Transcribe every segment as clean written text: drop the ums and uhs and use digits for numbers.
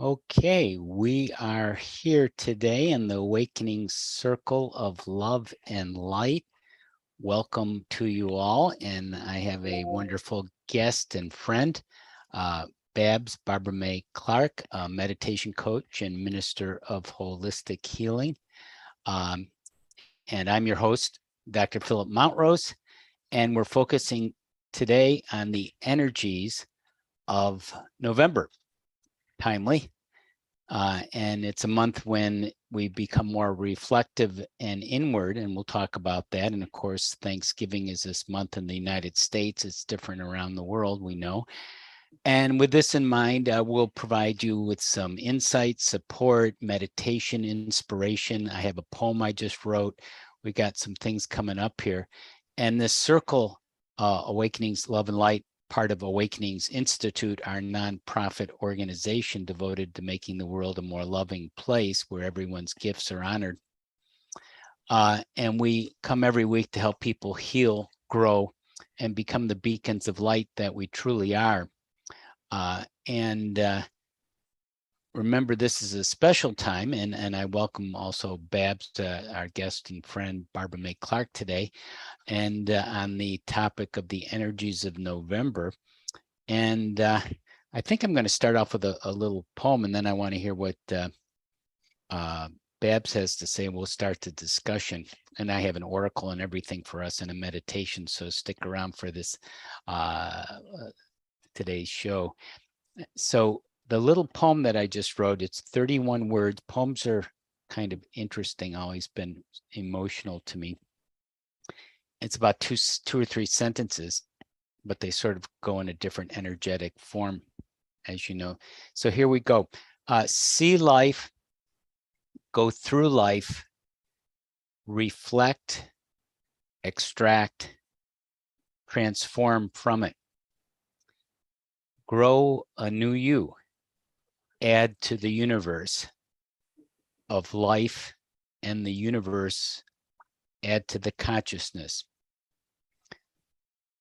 Okay, we are here today in the Awakening Circle of Love and Light. Welcome to you all, and I have a wonderful guest and friend, Barbara May Clark, a meditation coach and minister of holistic healing. And I'm your host, Dr. Phillip Mountrose, and we're focusing today on the energies of November. Timely. And it's a month when we become more reflective and inward, and we'll talk about that. And of course, Thanksgiving is this month in the United States. It's different around the world, we know. And with this in mind, we'll provide you with some insight, support, meditation, inspiration. I have a poem I just wrote. We got some things coming up here. And this circle, Awakenings, Love and Light, part of Awakenings Institute, our nonprofit organization devoted to making the world a more loving place where everyone's gifts are honored. And we come every week to help people heal, grow, and become the beacons of light that we truly are. Remember, this is a special time, and I welcome also Babs, our guest and friend, Barbara May Clark today, and on the topic of the energies of November. And I think I'm going to start off with a little poem, and then I want to hear what Babs has to say, and we'll start the discussion. And I have an oracle and everything for us in a meditation, so stick around for this today's show. So the little poem that I just wrote, it's 31 words. Poems are kind of interesting, always been emotional to me. It's about two or three sentences, but they sort of go in a different energetic form, as you know. So here we go. See life, go through life, reflect, extract, transform from it. Grow a new you, add to the universe of life, and the universe add to the consciousness.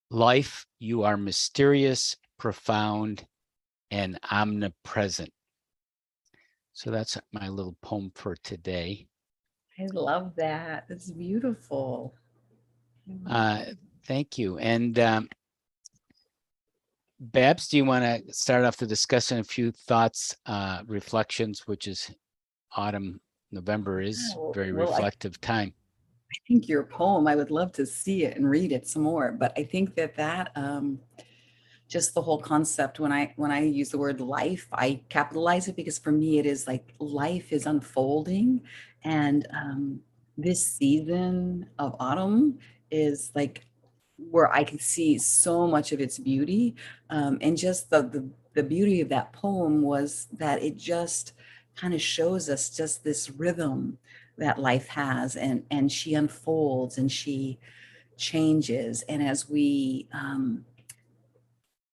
Life, you are mysterious, profound, and omnipresent. So that's my little poem for today. I love that. It's beautiful. Thank you. And Babs, do you want to start off the discussion? A few thoughts, reflections, which is autumn, November is very Well, reflective time. I think your poem, I would love to see it and read it some more. But I think just the whole concept, when I use the word life, I capitalize it because for me it is like life is unfolding, and this season of autumn is like where I can see so much of its beauty, and just the beauty of that poem was that it just kind of shows us just this rhythm that life has, and she unfolds and she changes, and as we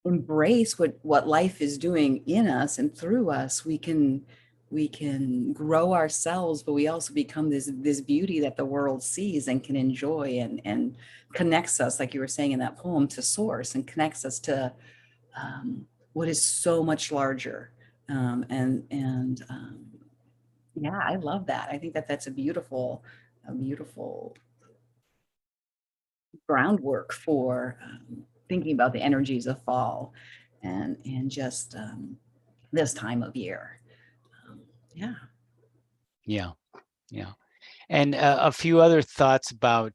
embrace what life is doing in us and through us, we can grow ourselves, but we also become this beauty that the world sees and can enjoy, and connects us, like you were saying in that poem, to source, and connects us to what is so much larger. And yeah, I love that. I think that that's a beautiful groundwork for thinking about the energies of fall, and just this time of year. Um, yeah. Yeah, yeah. And a few other thoughts about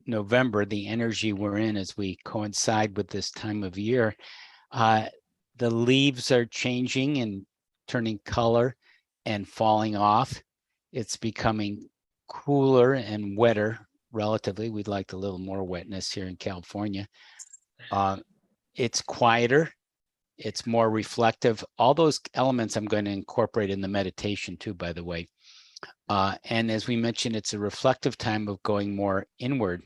November, the energy we're in as we coincide with this time of year. The leaves are changing and turning color and falling off. It's becoming cooler and wetter relatively. We'd like a little more wetness here in California. It's quieter. It's more reflective. All those elements I'm going to incorporate in the meditation too, by the way. And as we mentioned, it's a reflective time of going more inward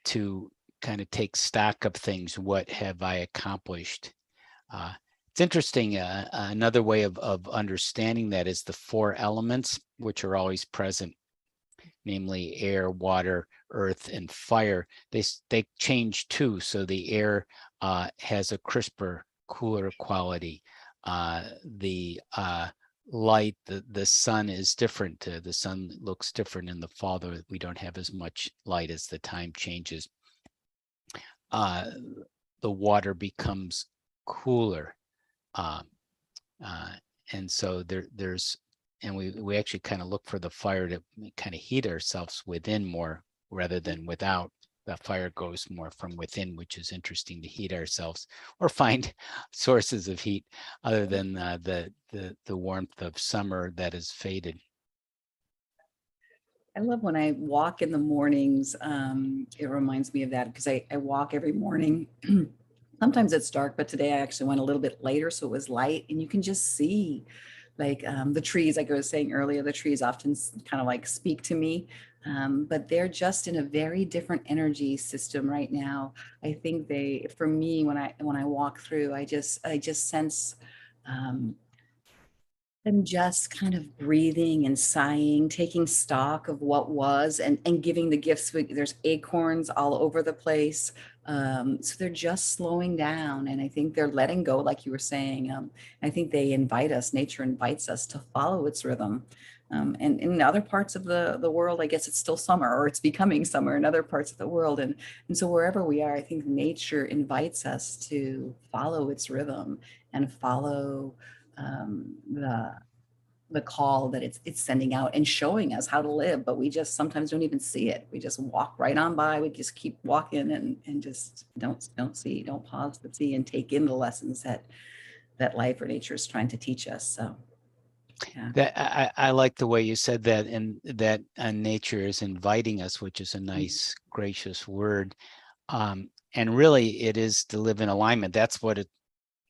to kind of take stock of things. What have I accomplished? It's interesting. Another way of understanding that is the four elements, which are always present, namely air, water, earth, and fire. They change too. So the air has a crisper cooler quality. The light, the sun is different. The sun looks different in the fall, though we don't have as much light as the time changes. The water becomes cooler. Uh, uh, and so there's, and we actually kind of look for the fire to kind of heat ourselves within more rather than without. The fire goes more from within, which is interesting, to heat ourselves or find sources of heat other than the warmth of summer that has faded. I love when I walk in the mornings. It reminds me of that because I walk every morning. Sometimes it's dark, but today I actually went a little bit later, so it was light, and you can just see like the trees. Like I was saying earlier, the trees often kind of like speak to me, but they're just in a very different energy system right now. I think they, for me, when I walk through, I just sense. Um, I'm just kind of breathing and sighing, taking stock of what was, and giving the gifts. There's acorns all over the place. So they're just slowing down. And I think they're letting go, like you were saying. I think they invite us, nature invites us to follow its rhythm. And in other parts of the world, I guess it's still summer, or it's becoming summer in other parts of the world. And so wherever we are, I think nature invites us to follow its rhythm and follow the call that it's sending out and showing us how to live, but we just sometimes don't even see it. We just walk right on by. We just keep walking and just don't pause to see and take in the lessons that life or nature is trying to teach us. So yeah. That I like the way you said that, and that nature is inviting us, which is a nice, gracious word. And really, it is to live in alignment. That's what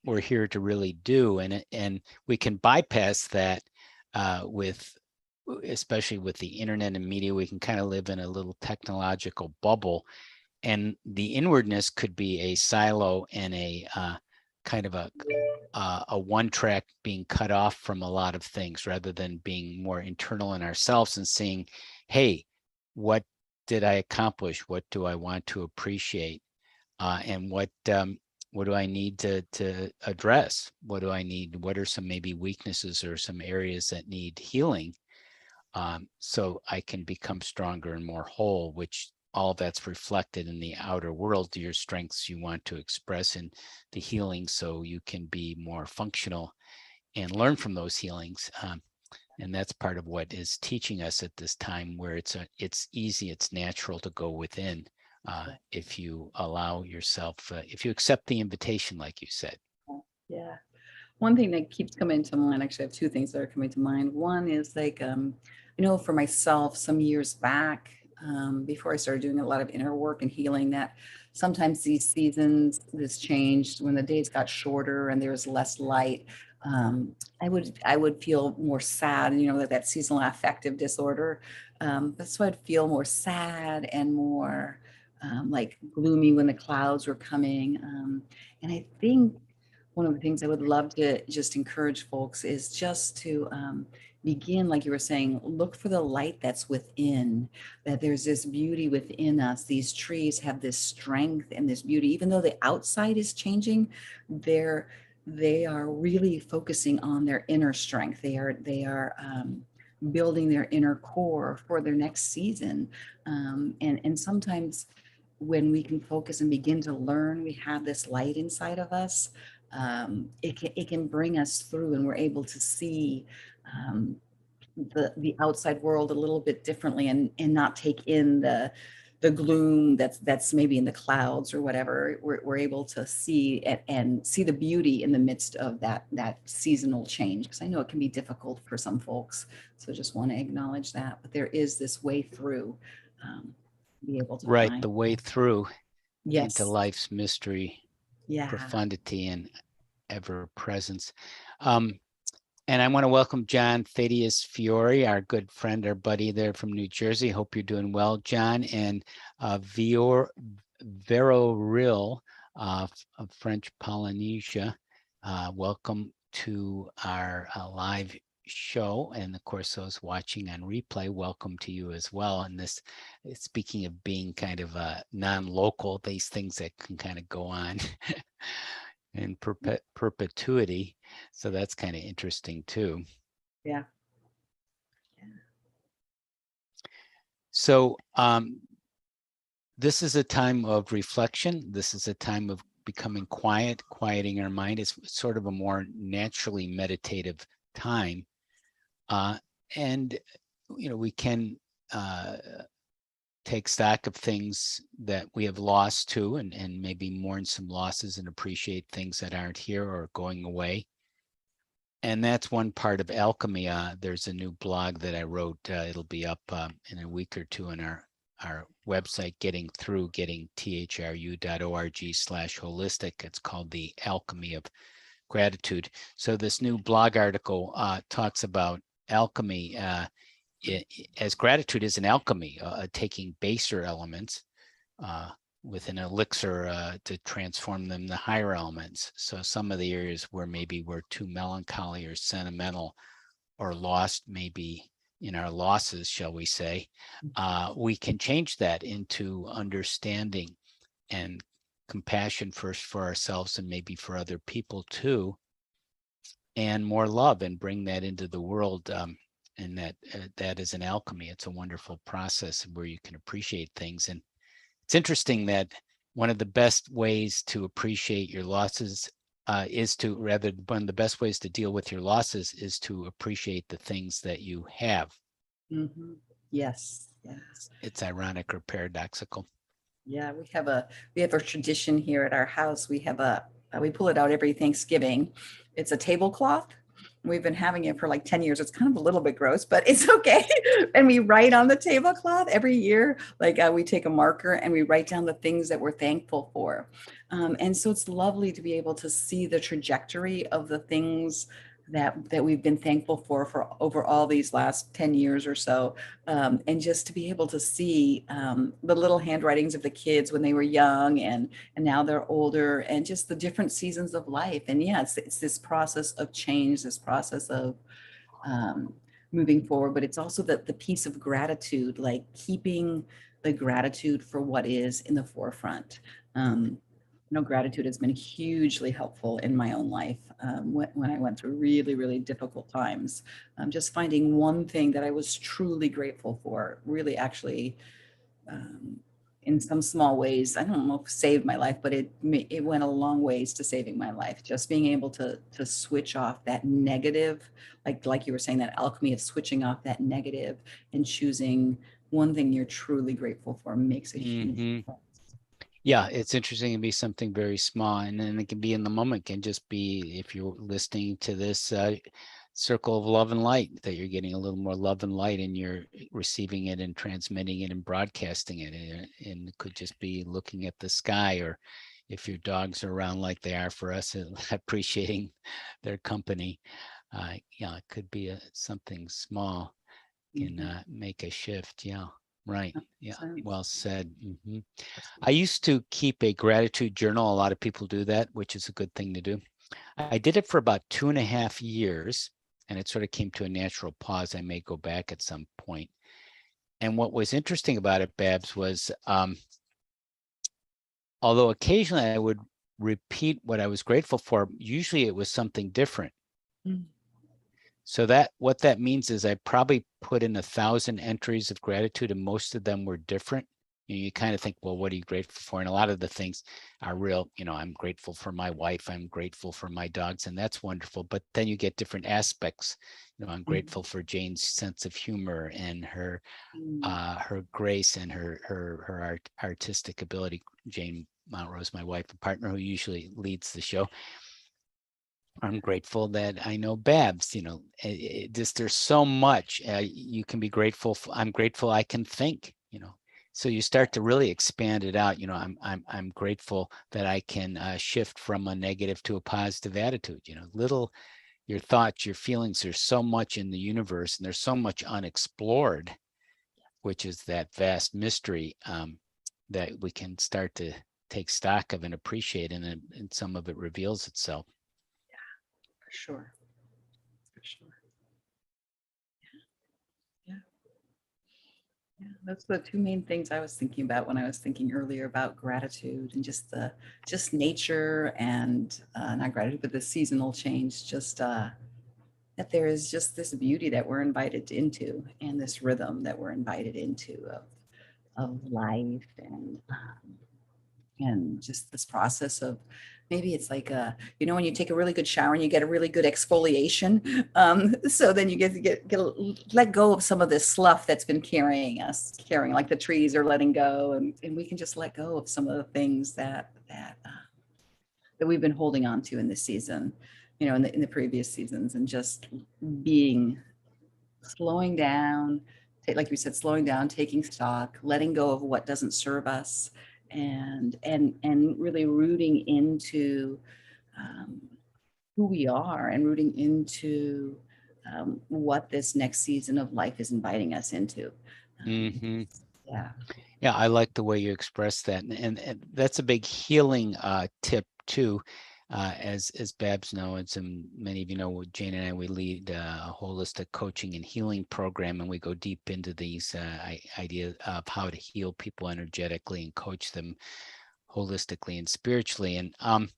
we're here to really do, and we can bypass that with, especially with the internet and media. We can kind of live in a little technological bubble, and the inwardness could be a silo and a kind of a one track being cut off from a lot of things, rather than being more internal in ourselves and seeing, hey, what did I accomplish? What do I want to appreciate? And what do I need to address? What do I need? What are some maybe weaknesses or some areas that need healing, so I can become stronger and more whole, which all that's reflected in the outer world, your strengths you want to express in the healing, so you can be more functional and learn from those healings. And that's part of what is teaching us at this time, where it's easy, it's natural to go within, if you allow yourself, if you accept the invitation, like you said. Yeah. One thing that keeps coming to mind, actually, I have two things that are coming to mind. One is like, for myself, some years back, before I started doing a lot of inner work and healing, that sometimes these seasons, this changed when the days got shorter and there was less light. I would feel more sad, that seasonal affective disorder. That's why I'd feel more sad and more like gloomy when the clouds were coming. And I think one of the things I would love to just encourage folks is just to begin, like you were saying, look for the light that's within, that there's this beauty within us. These trees have this strength and this beauty, even though the outside is changing, they are really focusing on their inner strength. They are building their inner core for their next season. And sometimes when we can focus and begin to learn, we have this light inside of us. It can bring us through, and we're able to see the outside world a little bit differently, and not take in the gloom that's maybe in the clouds or whatever. We're able to see it and see the beauty in the midst of that seasonal change, because I know it can be difficult for some folks. So just want to acknowledge that, but there is this way through, be able to Right, find. the way through into Yes. life's mystery, Yeah. profundity, and ever presence. Um, and I want to welcome John Thaddeus Fiore, our good friend, our buddy there from New Jersey. Hope you're doing well, John. And Vero Ril of French Polynesia. Welcome to our live show. And of course, those watching on replay, welcome to you as well. And this, speaking of being kind of non-local, these things that can kind of go on in perpetuity. So that's kind of interesting too. Yeah. So this is a time of reflection. This is a time of becoming quiet, quieting our mind. It's sort of a more naturally meditative time. And, you know, we can take stock of things that we have lost too, and maybe mourn some losses and appreciate things that aren't here or going away. And that's one part of alchemy. There's a new blog that I wrote. It'll be up in a week or two on our website, getting thru.org/holistic. It's called The Alchemy of Gratitude. So this new blog article talks about alchemy as gratitude is an alchemy, taking baser elements with an elixir to transform them to higher elements. So some of the areas where maybe we're too melancholy or sentimental or lost, maybe in our losses, shall we say, we can change that into understanding and compassion first for ourselves and maybe for other people too, and more love, and bring that into the world. And that is an alchemy. It's a wonderful process where you can appreciate things. And it's interesting that one of the best ways to appreciate your losses one of the best ways to deal with your losses is to appreciate the things that you have. Mm-hmm. Yes. Yes. It's ironic or paradoxical. Yeah, we have a tradition here at our house. We pull it out every Thanksgiving. It's a tablecloth. We've been having it for like 10 years. It's kind of a little bit gross, but it's okay. And we write on the tablecloth every year. Like we take a marker and we write down the things that we're thankful for. And so it's lovely to be able to see the trajectory of the things that we've been thankful for over all these last 10 years or so, and just to be able to see the little handwritings of the kids when they were young and now they're older, and just the different seasons of life. And yeah, it's this process of change, this process of um, moving forward, but it's also the piece of gratitude, like keeping the gratitude for what is in the forefront. Gratitude has been hugely helpful in my own life when I went through really, really difficult times. Just finding one thing that I was truly grateful for really actually, in some small ways, I don't know if saved my life, but it went a long ways to saving my life. Just being able to switch off that negative, like you were saying, that alchemy of switching off that negative and choosing one thing you're truly grateful for makes a huge difference. Yeah, it's interesting to be something very small, and then it can be in the moment, can just be, if you're listening to this circle of love and light, that you're getting a little more love and light and you're receiving it and transmitting it and broadcasting it. And it could just be looking at the sky, or if your dogs are around like they are for us, appreciating their company. Yeah, it could be something small can make a shift. Yeah, right. Yeah, well said. I used to keep a gratitude journal. A lot of people do that, which is a good thing to do. I did it for about 2.5 years, and it sort of came to a natural pause. I may go back at some point. And what was interesting about it, Babs, was although occasionally I would repeat what I was grateful for, usually it was something different. So what that means is I probably put in 1,000 entries of gratitude, and most of them were different. You kind of think, well, what are you grateful for? And a lot of the things are real. I'm grateful for my wife. I'm grateful for my dogs, and that's wonderful. But then you get different aspects. I'm grateful for Jane's sense of humor and her grace and her artistic ability. Jane Mountrose, my wife and partner, who usually leads the show. I'm grateful that I know Babs. There's so much you can be grateful for. I'm grateful I can think. So you start to really expand it out. I'm grateful that I can shift from a negative to a positive attitude. Your thoughts, your feelings. There's so much in the universe, and there's so much unexplored, which is that vast mystery that we can start to take stock of and appreciate, and some of it reveals itself. For sure. For sure. Yeah. Yeah, those are the two main things I was thinking about when I was thinking earlier about gratitude and just nature and not gratitude, but the seasonal change. Just that there is just this beauty that we're invited into, and this rhythm that we're invited into of life and just this process of maybe it's like when you take a really good shower and you get a really good exfoliation, so then you let go of some of this slough that's been carrying like the trees are letting go, and we can just let go of some of the things that we've been holding on to in this season, in the previous seasons, and just being slowing down, like we said, slowing down, taking stock, letting go of what doesn't serve us, and really rooting into um, who we are and rooting into what this next season of life is inviting us into. Um, Hmm. yeah. Yeah, I like the way you express that, and that's a big healing tip too. As Babs knows, and many of you know, Jane and I, we lead a holistic coaching and healing program, and we go deep into these ideas of how to heal people energetically and coach them holistically and spiritually. And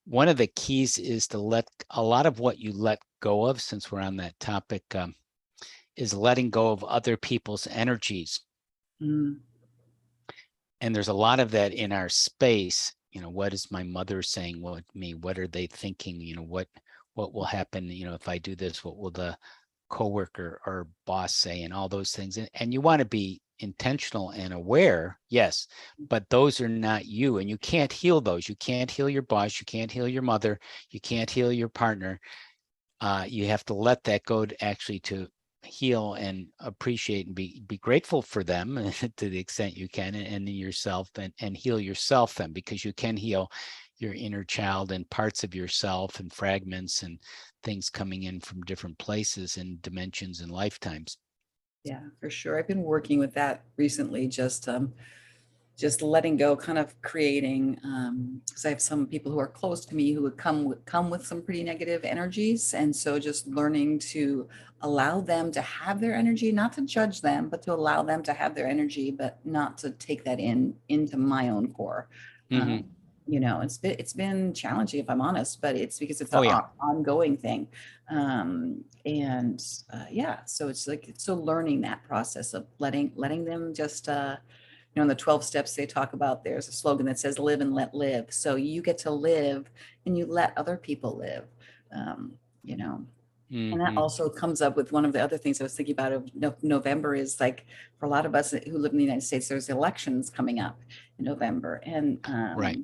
one of the keys is to let a lot of what you let go of, since we're on that topic, is letting go of other people's energies. Mm, And there's a lot of that in our space. What is my mother saying? What me? What are they thinking? What will happen? If I do this, what will the coworker or boss say? And all those things. And you want to be intentional and aware, yes, but those are not you, and you can't heal those. You can't heal your boss. You can't heal your mother. You can't heal your partner. You have to let that go to actually to heal and appreciate and be grateful for them to the extent you can, and yourself, and heal yourself then, because you can heal your inner child and parts of yourself and fragments and things coming in from different places and dimensions and lifetimes. yeah, for sure. I've been working with that recently, just letting go, kind of creating, because I have some people who are close to me who would come with some pretty negative energies, and so just learning to allow them to have their energy, not to judge them, but to allow them to have their energy, but not to take that into my own core. Hmm. um, it's been challenging, if I'm honest, but it's because it's Oh an yeah. ongoing thing. And yeah, so so learning that process of letting them just in the 12 steps they talk about, there's a slogan that says live and let live. So you get to live and you let other people live. um, you know and that Hmm. also comes up with one of the other things I was thinking about of November is like, for a lot of us who live in the United States, there's elections coming up in November, and Right.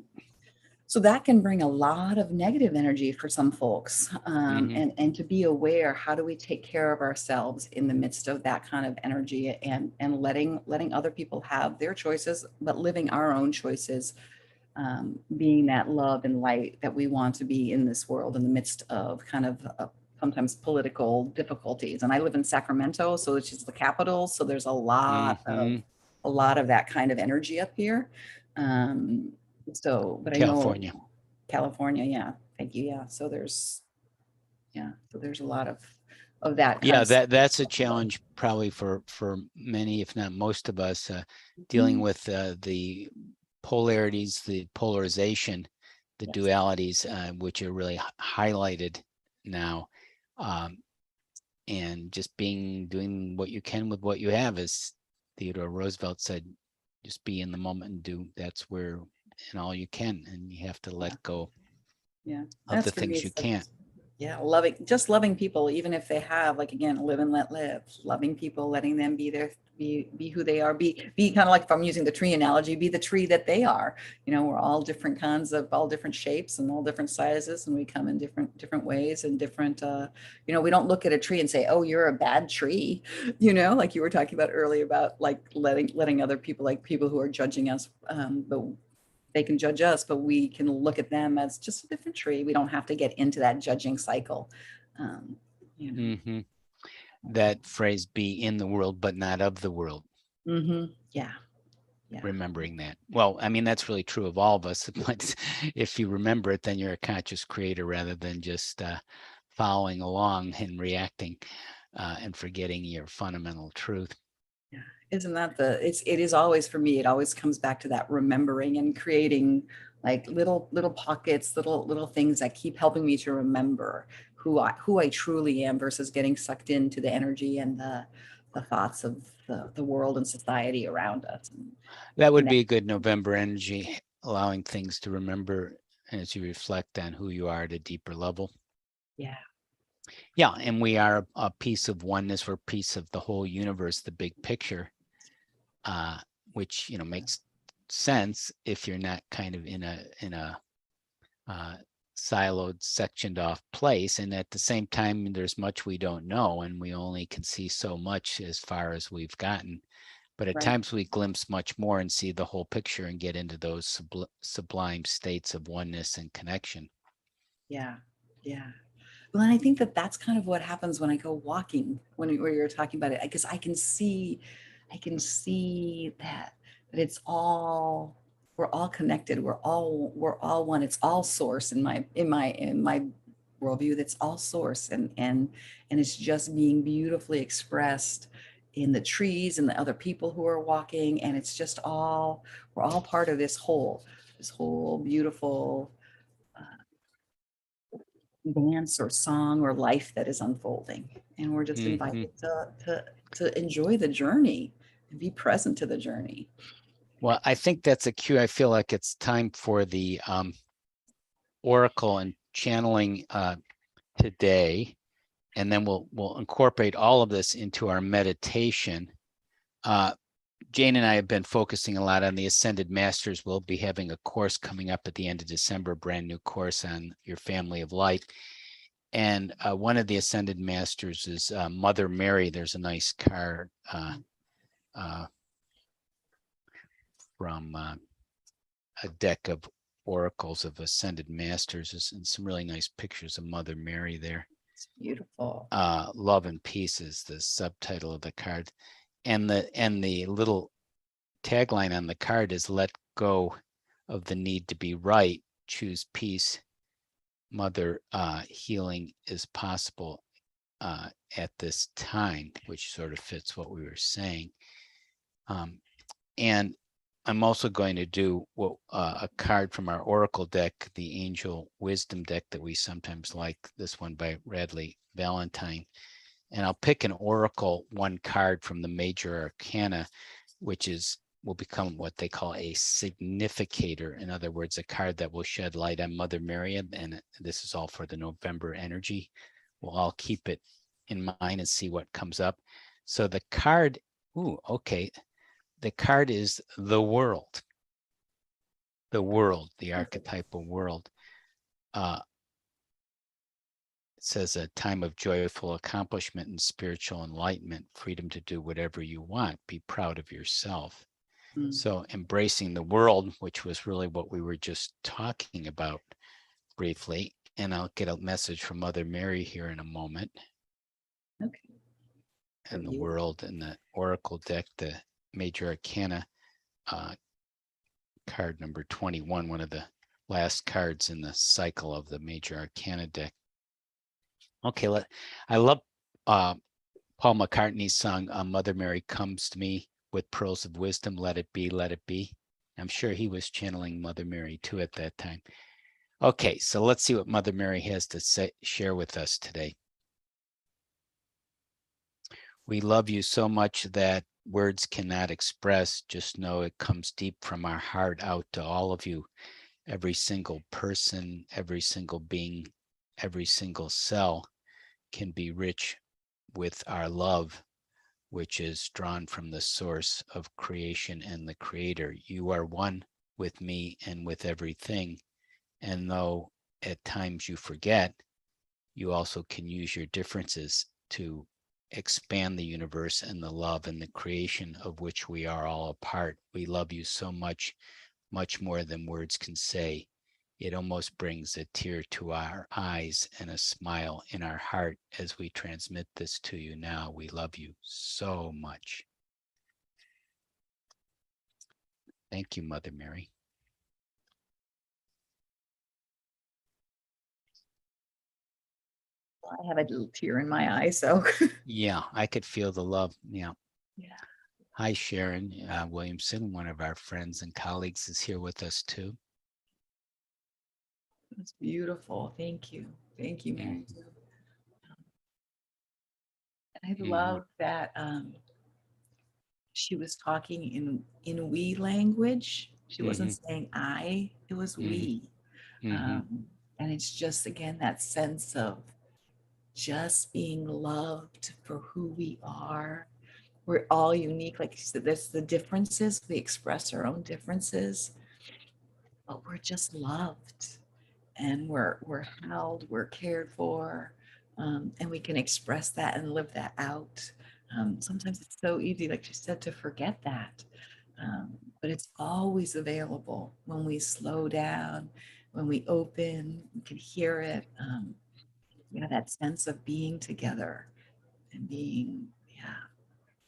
so that can bring a lot of negative energy for some folks. Hmm. And to be aware, how do we take care of ourselves in the midst of that kind of energy, and letting other people have their choices, but living our own choices, being that love and light that we want to be in this world in the midst of kind of sometimes political difficulties. And I live in Sacramento, so which is the capital. So there's Hmm. a lot of that kind of energy up here. Um, but I know California. California, yeah, thank you, yeah. So there's a lot of that kind Yeah, of stuff. that's a challenge probably for many, if not most of us, dealing Mhm. with the polarities, the polarization, the Yes, dualities, which are really highlighted now, um, and just doing what you can with what you have, as Theodore Roosevelt said, just be in the moment and do. That's where and all you can, and you have to let yeah, go yeah. of the That's for me. things you It's like, can't. yeah, just loving people, even if they have, like, again, live and let live, loving people, letting them be who they are, be kind of like, if I'm using the tree analogy, be the tree that they are. We're all different kinds of, all different shapes and all different sizes, and we come in different ways and different, we don't look at a tree and say, oh, you're a bad tree, like you were talking about earlier about like letting other people, like people who are judging us, but they can judge us, but we can look at them as just a different tree. We don't have to get into that judging cycle. Um, you know. Hmm. That phrase, be in the world but not of the world. Yeah, yeah, Remembering that, well, I mean, that's really true of all of us. But if you remember it, then you're a conscious creator rather than just following along and reacting, and forgetting your fundamental truth. yeah. Isn't that it is always for me, it always comes back to that remembering and creating like little pockets, little things that keep helping me to remember who I truly am versus getting sucked into the energy and the thoughts of the world and society around us. That would And be a good November energy, allowing things to remember as you reflect on who you are at a deeper level. yeah, Yeah, and we are a piece of oneness. We're a piece of the whole universe, the big picture, which makes sense if you're not kind of in a siloed, sectioned off place. And at the same time, there's much we don't know, and we only can see so much as far as we've gotten. But at right. times we glimpse much more and see the whole picture and get into those sublime states of oneness and connection. Yeah. Yeah. Well, and I think that that's kind of what happens when I go walking, where you're talking about it, because I can see that it's all, we're all connected. We're all one. It's all source in my worldview. That's all source, and it's just being beautifully expressed in the trees and the other people who are walking, and it's just all, we're all part of this whole beautiful dance or song or life that is unfolding. And we're just Mm-hmm. invited to enjoy the journey and be present to the journey. Well, I think that's a cue. I feel like it's time for the oracle and channeling today, and then we'll incorporate all of this into our meditation. Jane and I have been focusing a lot on the Ascended Masters. We'll be having a course coming up at the end of December, a brand new course on your family of light. And one of the Ascended Masters is Mother Mary. There's a nice card from a deck of oracles of Ascended Masters, and some really nice pictures of Mother Mary there. It's beautiful. Love and Peace is the subtitle of the card. And the little tagline on the card is let go of the need to be right, choose peace. Mother, healing is possible at this time, which sort of fits what we were saying. And I'm also going to do a card from our Oracle deck, the Angel Wisdom deck that we sometimes like, this one by Radley Valentine. And I'll pick an Oracle, one card from the major arcana, which will become what they call a significator. In other words, a card that will shed light on Mother Mary. And this is all for the November energy. We'll all keep it in mind and see what comes up. So the card, okay. The card is the world, the archetypal world. It says a time of joyful accomplishment and spiritual enlightenment, freedom to do whatever you want, be proud of yourself. Mm. So embracing the world, which was really what we were just talking about briefly. And I'll get a message from Mother Mary here in a moment. Okay. And the world and the Oracle deck, the major arcana, card number 21, one of the last cards in the cycle of the major arcana deck. Okay, I love Paul McCartney's song, Mother Mary Comes to Me with Pearls of Wisdom, Let It Be, Let It Be. I'm sure he was channeling Mother Mary too at that time. Okay, so let's see what Mother Mary has to share with us today. We love you so much that words cannot express. Just know it comes deep from our heart out to all of you. Every single person, every single being, every single cell can be rich with our love, which is drawn from the source of creation and the creator. You are one with me and with everything. And though at times you forget, you also can use your differences to expand the universe and the love and the creation of which we are all a part. We love you so much, much more than words can say. It almost brings a tear to our eyes and a smile in our heart as we transmit this to you now. We love you so much. Thank you, Mother Mary. I have a little tear in my eye, so Yeah, I could feel the love. Yeah. yeah. Hi, Sharon Williamson, one of our friends and colleagues, is here with us too. That's beautiful. Thank you. Thank you, Mary. Mhm, I mhm, love that she was talking in we language. She wasn't mhm, saying I, it was mhm, we. mhm, And it's just, again, that sense of just being loved for who we are. We're all unique. Like you said, there's the differences. We express our own differences, but we're just loved and we're held, we're cared for, and we can express that and live that out. Sometimes it's so easy, like you said, to forget that, but it's always available when we slow down, when we open, we can hear it. Yeah, that sense of being together and being, yeah,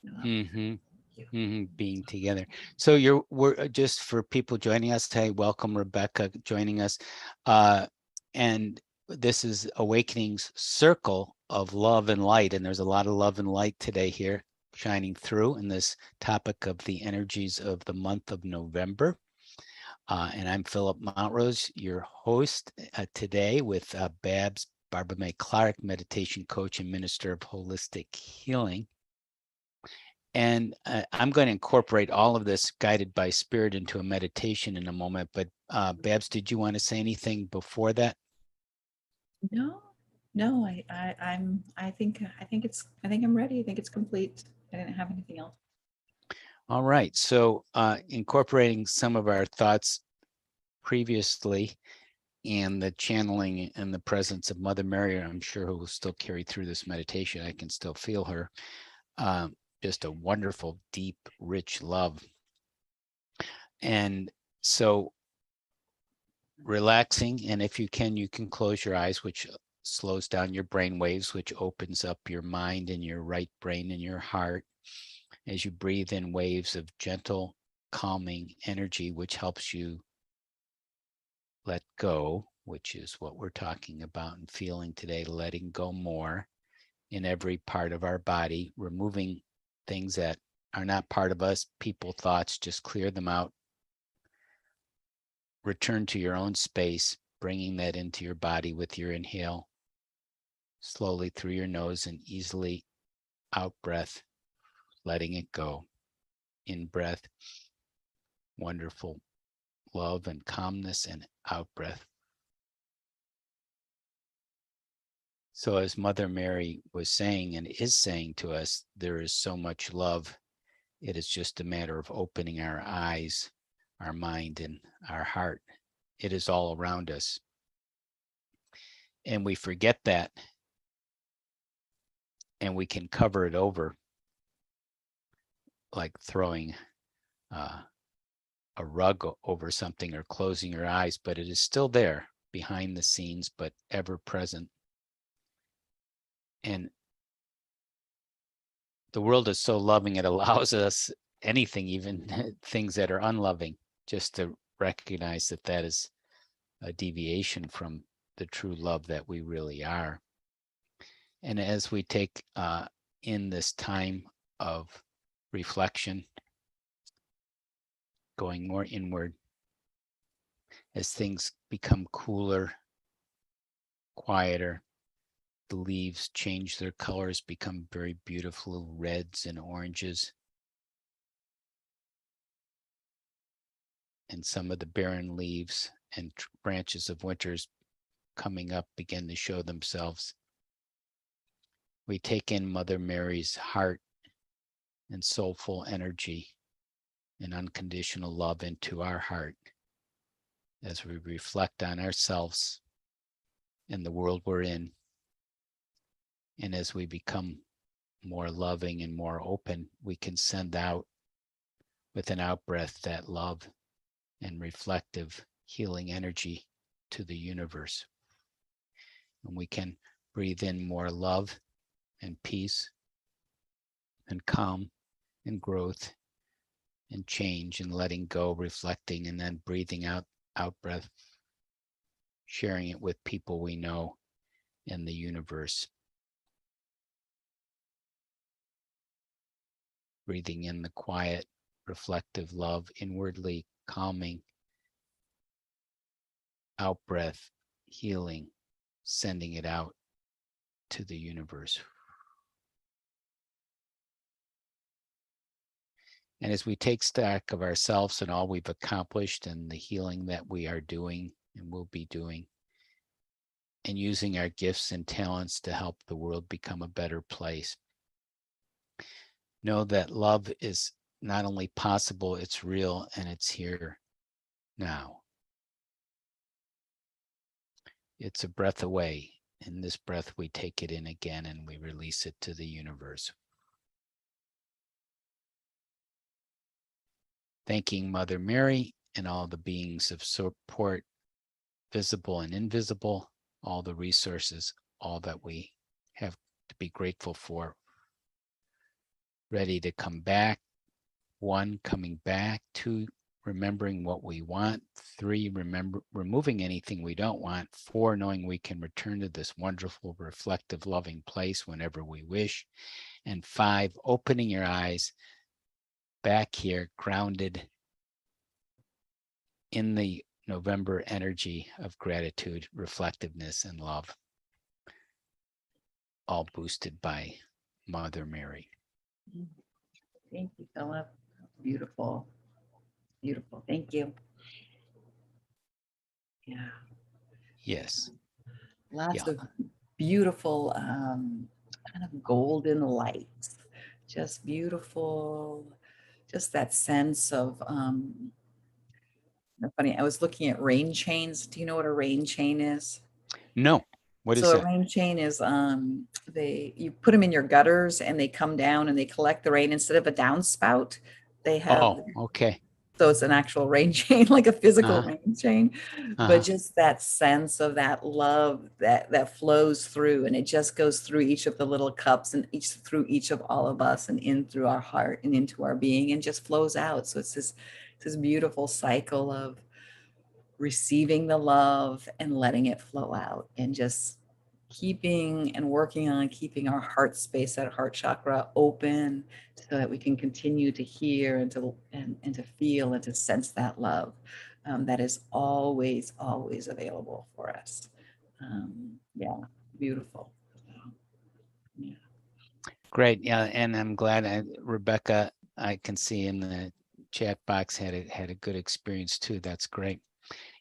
I love that. mhm, Thank you. mhm, being together. So we're just for people joining us today, welcome Rebecca joining us. And this is Awakening's Circle of Love and Light. And there's a lot of love and light today here shining through in this topic of the energies of the month of November. And I'm Phillip Mountrose, your host today with Barbara May Clark, meditation coach and minister of holistic healing. And I'm going to incorporate all of this guided by spirit into a meditation in a moment. But Babs, did you want to say anything before that? No, no, I think I'm ready. I think it's complete. I didn't have anything else. All right. So incorporating some of our thoughts previously and the channeling and the presence of Mother Mary, I'm sure who will still carry through this meditation. I can still feel her. Just a wonderful, deep, rich love. And so relaxing, and if you can close your eyes, which slows down your brain waves, which opens up your mind and your right brain and your heart as you breathe in waves of gentle, calming energy, which helps you let go, which is what we're talking about and feeling today, letting go more in every part of our body, removing things that are not part of us, people, thoughts, just clear them out. Return to your own space, bringing that into your body with your inhale, slowly through your nose and easily out breath, letting it go. In breath, wonderful love and calmness, and out breath. So, as Mother Mary was saying and is saying to us, there is so much love. It is just a matter of opening our eyes, our mind, and our heart. It is all around us. And we forget that and we can cover it over like throwing uh, a rug over something or closing your eyes, but it is still there behind the scenes, but ever present. And the world is so loving, it allows us anything, even things that are unloving, just to recognize that that is a deviation from the true love that we really are. And as we take in this time of reflection, going more inward, as things become cooler, quieter, the leaves change their colors, become very beautiful reds and oranges. And some of the barren leaves and branches of winters coming up begin to show themselves. We take in Mother Mary's heart and soulful energy and unconditional love into our heart as we reflect on ourselves and the world we're in. And as we become more loving and more open, we can send out with an out breath that love and reflective healing energy to the universe. And we can breathe in more love and peace and calm and growth and change and letting go, reflecting, and then breathing out breath, sharing it with people we know in the universe. breathing in the quiet, reflective love, inwardly calming, out breath, healing, sending it out to the universe. And as we take stock of ourselves and all we've accomplished and the healing that we are doing and will be doing, and using our gifts and talents to help the world become a better place, know that love is not only possible, it's real and it's here now. It's a breath away. In this breath, we take it in again and we release it to the universe. Thanking Mother Mary and all the beings of support, visible and invisible, all the resources, all that we have to be grateful for. Ready to come back. 1, coming back. 2, remembering what we want. 3, removing anything we don't want. 4, knowing we can return to this wonderful, reflective, loving place whenever we wish. And 5, opening your eyes back here, grounded in the November energy of gratitude, reflectiveness, and love, all boosted by Mother Mary. Thank you, Philip. Beautiful. Beautiful. Thank you. Yeah. Yes. Lots of beautiful kind of golden lights. Just beautiful. Just that sense of funny. I was looking at rain chains. Do you know what a rain chain is? No. What is So a that? rain chain is you put them in your gutters and they come down and they collect the rain instead of a downspout. They have Oh, okay. so it's an actual rain chain, like a physical Uh-huh. rain chain, but Uh-huh. just that sense of that love that flows through, and it just goes through each of the little cups and through each of all of us and in through our heart and into our being and just flows out. So it's this beautiful cycle of receiving the love and letting it flow out and just keeping and working on keeping our heart space, that heart chakra open so that we can continue to hear and to feel and to sense that love that is always, always available for us. Yeah, beautiful. Yeah. Great. Yeah, and I'm glad Rebecca, I can see in the chat box had a good experience too. That's great.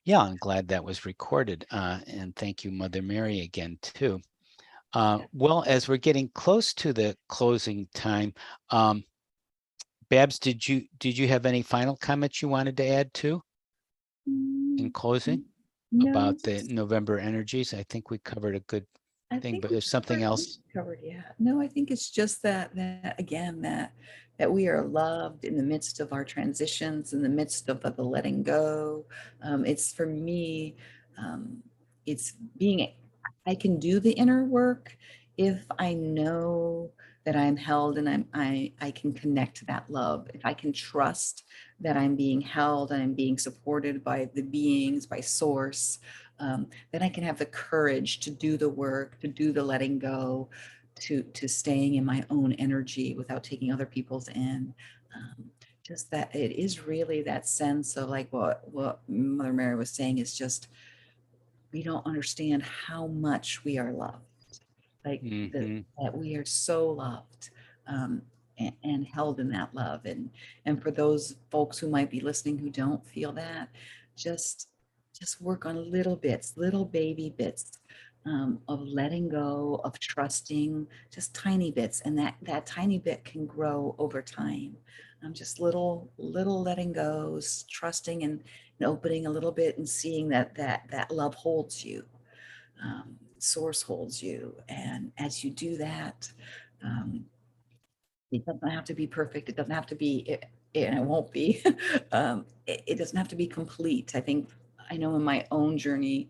Yeah, I'm glad that was recorded. And thank you, Mother Mary, again too. Well, as we're getting close to the closing time, Babs, did you have any final comments you wanted to add to in closing No, about the November energies? I think we covered a good I thing, think but we there's something else. covered, yeah. No, I think it's just that again, that we are loved in the midst of our transitions, in the midst of the letting go. It's for me, um, it's being, I can do the inner work if I know that I'm held and I can connect to that love. If I can trust that I'm being held and I'm being supported by the beings, by source, then I can have the courage to do the work, to do the letting go, to staying in my own energy without taking other people's in. Just that it is really that sense of like what Mother Mary was saying is just we don't understand how much we are loved, like Mm-hmm. that we are so loved. And held in that love, and for those folks who might be listening who don't feel that, just just work on little bits, little baby bits, of letting go, of trusting, just tiny bits, and that tiny bit can grow over time. Just little letting goes, trusting and opening a little bit and seeing that love holds you, source holds you, and as you do that, um, it doesn't have to be perfect. It doesn't have to be, and it won't be. It doesn't have to be complete. I think I know in my own journey,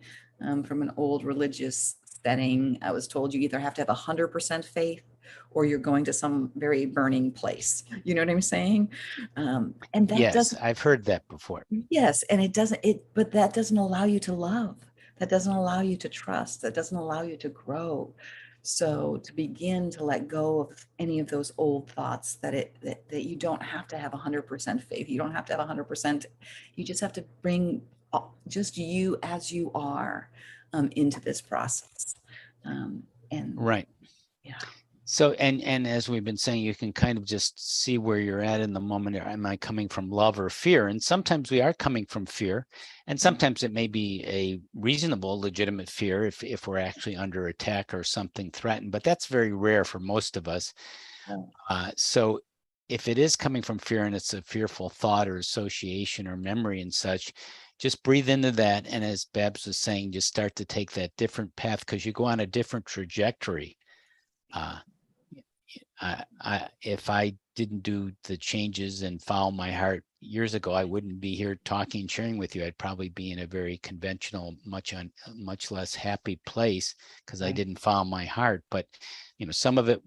from an old religious setting, I was told you either have to have 100% faith or you're going to some very burning place. You know what I'm saying? And that Yes, doesn't, I've heard that before. yes, and it doesn't, but that doesn't allow you to love. That doesn't allow you to trust. That doesn't allow you to grow. So to begin to let go of any of those old thoughts that you don't have to have 100% faith. You don't have to have 100%. You just have to bring just you as you are into this process. And Right. yeah, So, and as we've been saying, you can kind of just see where you're at in the moment. Am I coming from love or fear? And sometimes we are coming from fear, and sometimes it may be a reasonable, legitimate fear if we're actually under attack or something threatened. But that's very rare for most of us. So, if it is coming from fear and it's a fearful thought or association or memory and such, just breathe into that. And as Babs was saying, just start to take that different path because you go on a different trajectory. If I didn't do the changes and follow my heart years ago, I wouldn't be here talking, sharing with you. I'd probably be in a very conventional, much less happy place because I didn't follow my heart. But some of it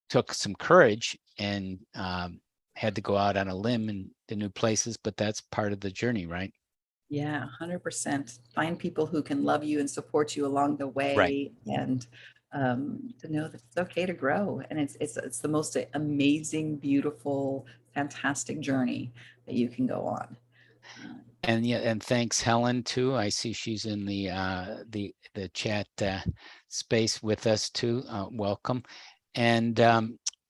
took some courage and had to go out on a limb and to new places. But that's part of the journey, right? Yeah, 100%. Find people who can love you and support you along the Right. way, and to know that it's okay to grow. And it's the most amazing, beautiful, fantastic journey that you can go on. And yeah, and thanks Helen too. I see she's in the chat space with us too. Welcome. And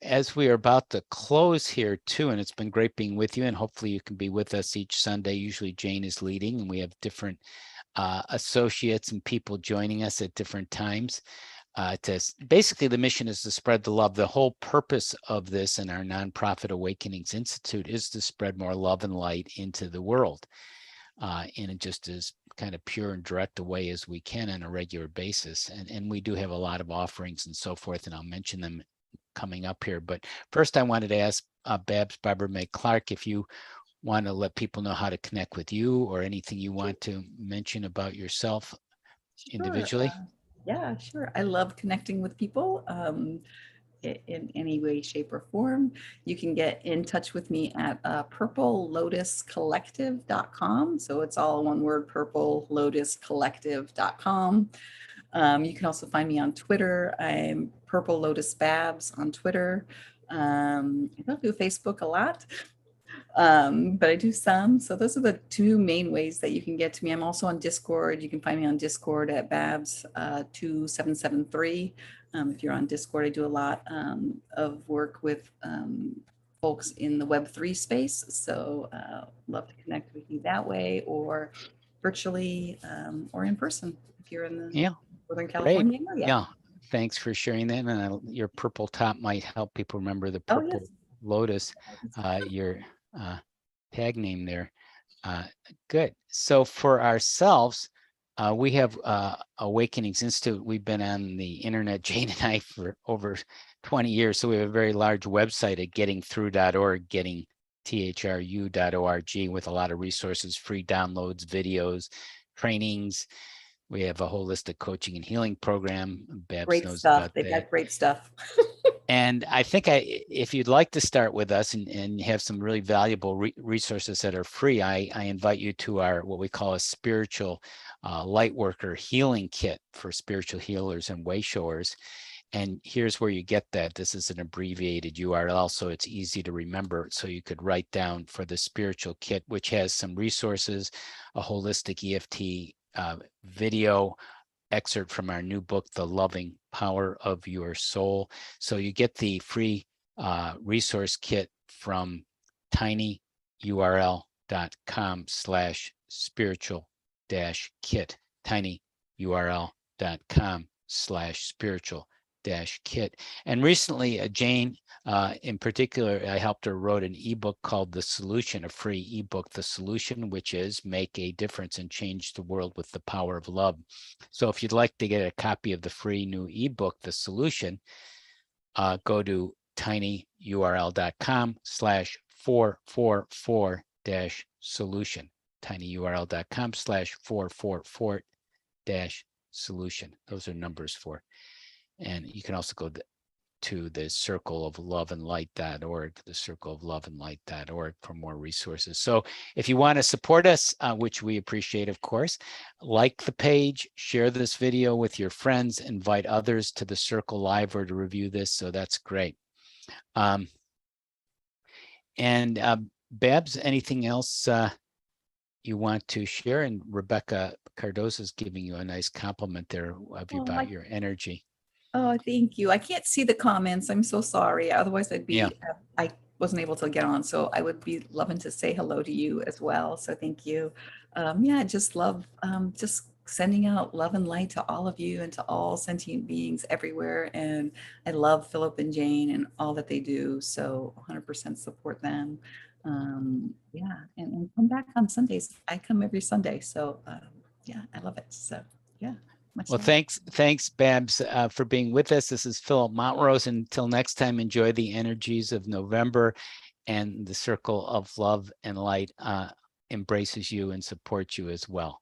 as we are about to close here too, and it's been great being with you, and hopefully you can be with us each Sunday. Usually Jane is leading, and we have different associates and people joining us at different times. Basically, the mission is to spread the love. The whole purpose of this and our nonprofit Awakenings Institute is to spread more love and light into the world in just as kind of pure and direct a way as we can on a regular basis. And we do have a lot of offerings and so forth, and I'll mention them coming up here. But first, I wanted to ask Babs Barbara May Clark if you want to let people know how to connect with you or anything you want to mention about yourself Sure. individually. Yeah, sure. I love connecting with people. In any way, shape, or form. You can get in touch with me at purplelotuscollective.com. So it's all one word, purplelotuscollective.com. You can also find me on Twitter. I'm Purple Lotus Babs on Twitter. I don't do Facebook a lot, but I do some. So those are the two main ways that you can get to me. I'm also on Discord. You can find me on Discord at Babs 2773. If you're on Discord, I do a lot of work with folks in the Web3 space. So love to connect with you that way, or virtually, or in person if you're in the Yeah, Northern great. California area. Yeah, thanks for sharing that. And your purple top might help people remember the Oh, purple yes. lotus, your tag name there. Good. So for ourselves, we have Awakenings Institute. We've been on the internet, Jane and I, for over 20 years. So we have a very large website at gettingthrough.org, gettingthru.org, with a lot of resources, free downloads, videos, trainings. We have a holistic coaching and healing program. Babs Great knows stuff. about They've that. got great stuff. And I think if you'd like to start with us and have some really valuable resources that are free, I invite you to our what we call a spiritual light worker healing kit for spiritual healers and way showers. And here's where you get that. This is an abbreviated URL, so it's easy to remember. So you could write down for the spiritual kit, which has some resources, a holistic EFT video, excerpt from our new book, The Loving Power of Your Soul. So you get the free resource kit from tinyurl.com/spiritual-kit, tinyurl.com/spiritual-kit. And recently, Jane, in particular, I helped her wrote an ebook called The Solution, a free ebook, The Solution, which is Make a Difference and Change the World with the Power of Love. So if you'd like to get a copy of the free new ebook, The Solution, go to tinyurl.com/444-solution, tinyurl.com/444-solution. Those are numbers for. And you can also go to the circleofloveandlight.org, the circleofloveandlight.org for more resources. So if you want to support us, which we appreciate, of course, like the page, share this video with your friends, invite others to the Circle Live or to review this. So that's great. Babs, anything else you want to share? And Rebecca Cardozo is giving you a nice compliment there of you about your energy. Oh, thank you. I can't see the comments. I'm so sorry. Otherwise, I wasn't able to get on. So I would be loving to say hello to you as well. So thank you. Yeah, just love, just sending out love and light to all of you and to all sentient beings everywhere. And I love Philip and Jane and all that they do. So 100% support them. Yeah, and come back on Sundays. I come every Sunday. So yeah, I love it. So yeah. Well, thanks, Babs, for being with us. This is Phillip Mountrose. Until next time, enjoy the energies of November, and the Circle of Love and Light embraces you and supports you as well.